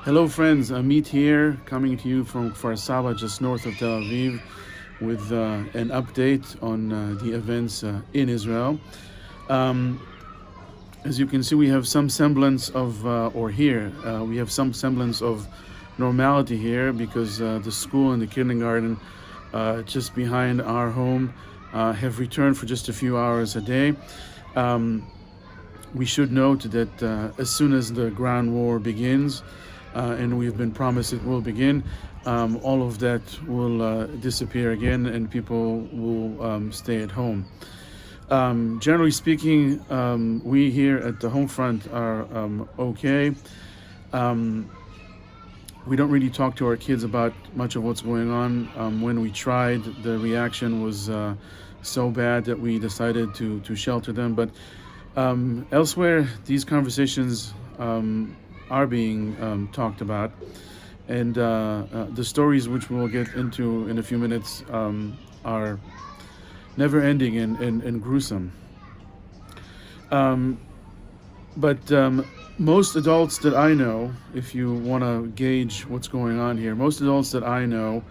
Hello, friends. Amit here, coming to you from Kfar Saba, just north of Tel Aviv, with an update on the events in Israel. Um, as you can see, we have some semblance of, we have some semblance of normality here because the school and the kindergarten just behind our home have returned for just a few hours a day. We should note that as soon as the ground war begins, and we've been promised it will begin, all of that will disappear again and people will stay at home. Generally speaking, we here at the home front are okay. We don't really talk to our kids about much of what's going on. When we tried, the reaction was so bad that we decided to shelter them. But elsewhere, these conversations are being talked about, and the stories which we'll get into in a few minutes are never ending and gruesome. But most adults that I know, if you want to gauge what's going on here, most adults that I know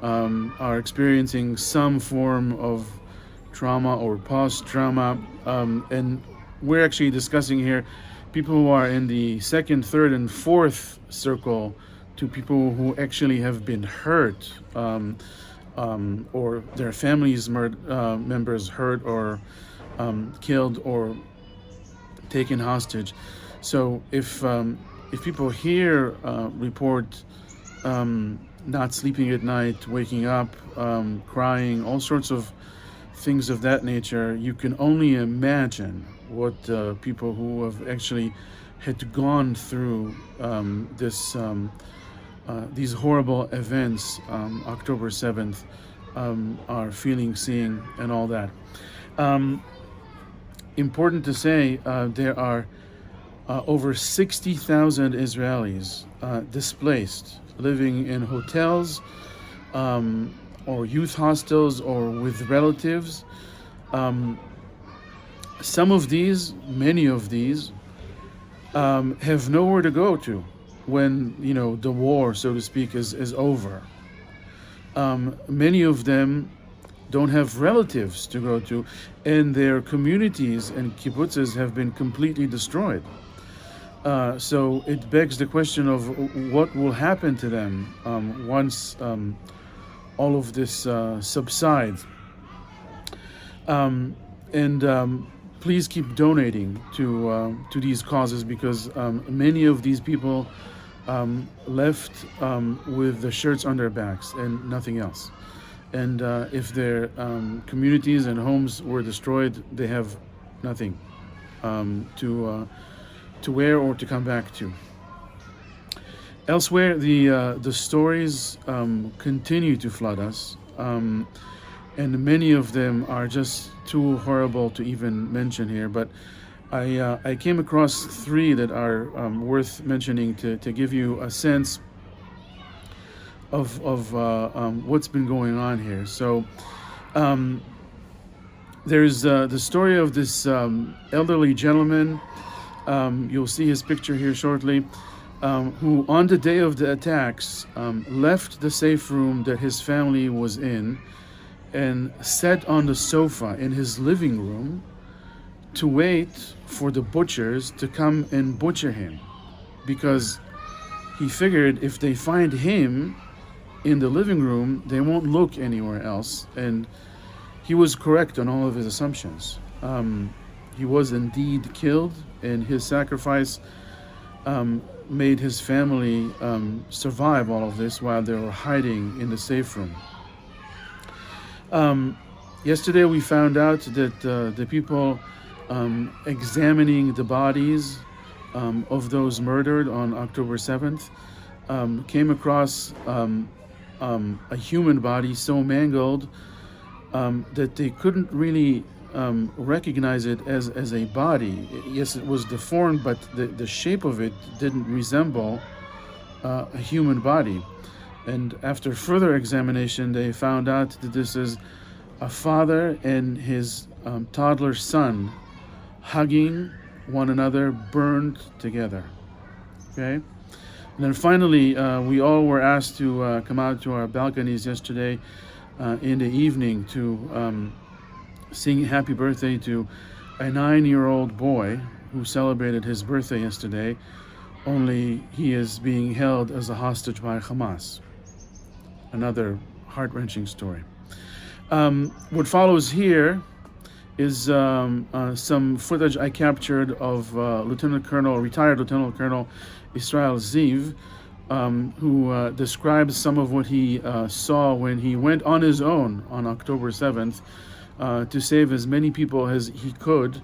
are experiencing some form of trauma or post-trauma, and we're actually discussing here people who are in the second, third, and fourth circle to people who actually have been hurt, or their families members hurt or killed or taken hostage. So if people here report not sleeping at night, waking up, crying, all sorts of things of that nature, you can only imagine what people who have actually had gone through these horrible events, October 7th, are feeling, seeing, and all that. Important to say, there are over 60,000 Israelis displaced, living in hotels or youth hostels or with relatives. Some of these, many of these, have nowhere to go to when the war, so to speak, is over. Many of them don't have relatives to go to, and their communities and kibbutzes have been completely destroyed. So it begs the question of what will happen to them once all of this subsides. Please keep donating to these causes, because many of these people left with the shirts on their backs and nothing else. And if their communities and homes were destroyed, they have nothing to wear or to come back to. Elsewhere, the stories continue to flood us, and many of them are just too horrible to even mention here. But I came across three that are worth mentioning to give you a sense of what's been going on here. So there's the story of this elderly gentleman. You'll see his picture here shortly, who on the day of the attacks left the safe room that his family was in and sat on the sofa in his living room to wait for the butchers to come and butcher him, because he figured if they find him in the living room, they won't look anywhere else. And he was correct on all of his assumptions. He was indeed killed, and his sacrifice made his family survive all of this while they were hiding in the safe room. Yesterday we found out that the people examining the bodies of those murdered on October 7th came across a human body so mangled that they couldn't really recognize it as a body. Yes, it was deformed, but the shape of it didn't resemble a human body. And after further examination, they found out that this is a father and his toddler son hugging one another, burned together. Okay? And then finally, we all were asked to come out to our balconies yesterday in the evening to sing happy birthday to a 9-year-old boy who celebrated his birthday yesterday, only he is being held as a hostage by Hamas. Another heart-wrenching story. What follows here is some footage I captured of retired Lieutenant Colonel Israel Ziv, who describes some of what he saw when he went on his own on October 7th to save as many people as he could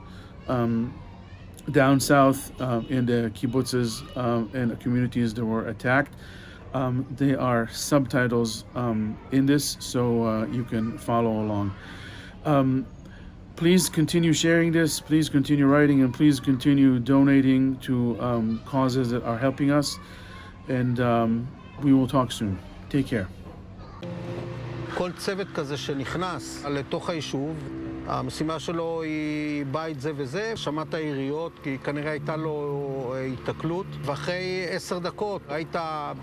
down south in the kibbutzes and the communities that were attacked. They are subtitles in this, so you can follow along. Please continue sharing this, please continue writing, and please continue donating to causes that are helping us. And we will talk soon. Take care. כל צוות כזה שנכנס לתוך היישוב, המשימה שלו היא בית זה וזה, שמע את היריות כי כנראה הייתה לו התקלות, ואחרי 10 דקות ראית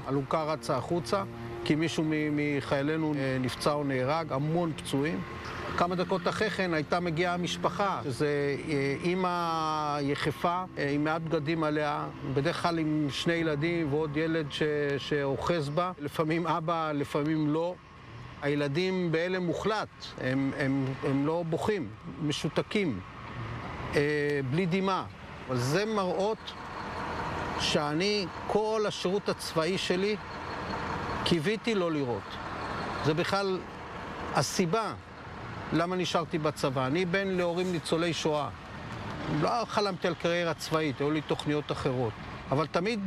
אלונקה רצה החוצה, כי מישהו מחיילינו נפצע או נהרג, המון פצועים. כמה דקות אחרי כן הייתה מגיעה המשפחה, שזה אימא יחפה עם מעט בגדים עליה, בדרך כלל עם 2 ילדים ועוד ילד שאוחז בה, לפעמים אבא, לפעמים לא. הילדים בהלם מוחלט, הם לא בוכים, משותקים, בלי דמעה. אבל זה מראות שאני, כל השירות הצבאי שלי, קיוויתי לא לראות. זה בכלל הסיבה למה נשארתי בצבא. אני בן להורים ניצולי שואה. לא חלמתי על קריירה צבאית, היו לי תוכניות אחרות. אבל תמיד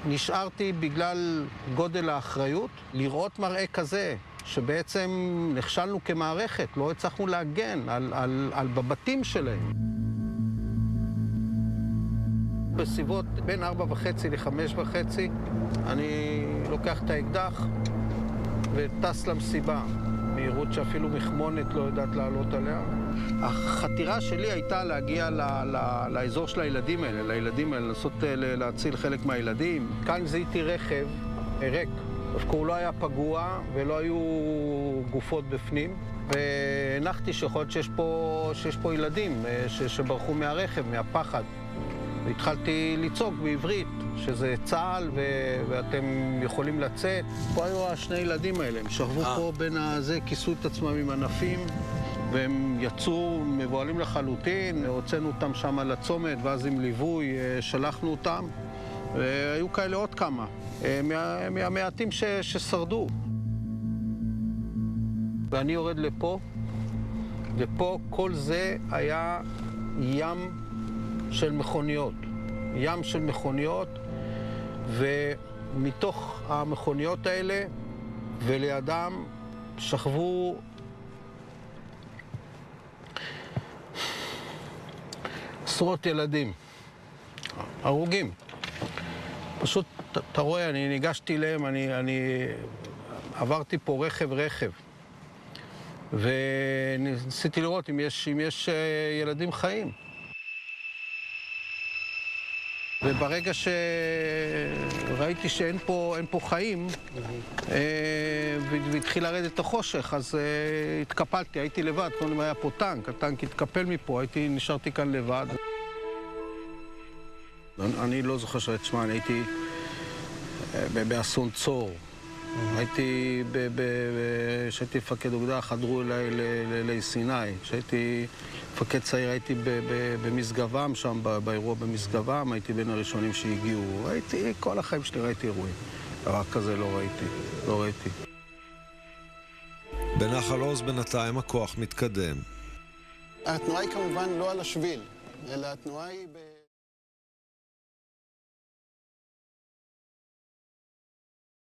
נשארתי בגלל גודל האחריות, לראות מראה כזה, שבעצם נכשלנו כמערכת, לא הצלחנו להגן על בבתים שלהם. בסביבות בין 4:30 ל-5:30, אני לוקח את האקדח וטס למסיבה. מהירות שאפילו מחמונת לא יודעת לעלות עליה. החתירה שלי הייתה להגיע לאזור של הילדים האלה, לנסות להציל חלק מהילדים. כאן זיהיתי רכב ריק. דווקא הוא לא היה פגוע ולא היו גופות בפנים, והנחתי שיכול להיות שיש פה ילדים שברחו מהרכב, מהפחד. והתחלתי לצעוק בעברית, שזה צה"ל ואתם יכולים לצאת. פה היו 2 ילדים האלה, הם שכבו פה בין הזה, כיסו את עצמם עם ענפים, והם יצאו מבועלים לחלוטין, הוצאנו אותם שם לצומת, ואז עם ליווי שלחנו אותם, והיו כאלה עוד כמה. מהמעטים ששרדו. ואני יורד לפה, ופה כל זה היה ים של מכוניות. ים של מכוניות, ומתוך המכוניות האלה ולידם שכבו עשרות ילדים, הרוגים. פשוט, אתה רואה, אני ניגשתי אליהם, אני עברתי פה רכב, וניסיתי לראות אם יש ילדים חיים. וברגע שראיתי שאין פה חיים, והתחיל לרדת החושך, אז התקפלתי, הייתי לבד, כמו היה פה טנק, הטנק התקפל מפה, נשארתי כאן לבד. אני לא זוכר שראיתי שמע, אני הייתי באסון צור. הייתי, כשהייתי מפקד אוגדה, חדרו אליי לסיני. כשהייתי מפקד צעיר, הייתי במשגבם שם, באירוע במשגבם, הייתי בין הראשונים שהגיעו. הייתי, כל החיים שלי ראיתי אירועים. דבר כזה לא ראיתי. בנחל עוז בינתיים הכוח מתקדם. התנועה היא כמובן לא על השביל, אלא התנועה היא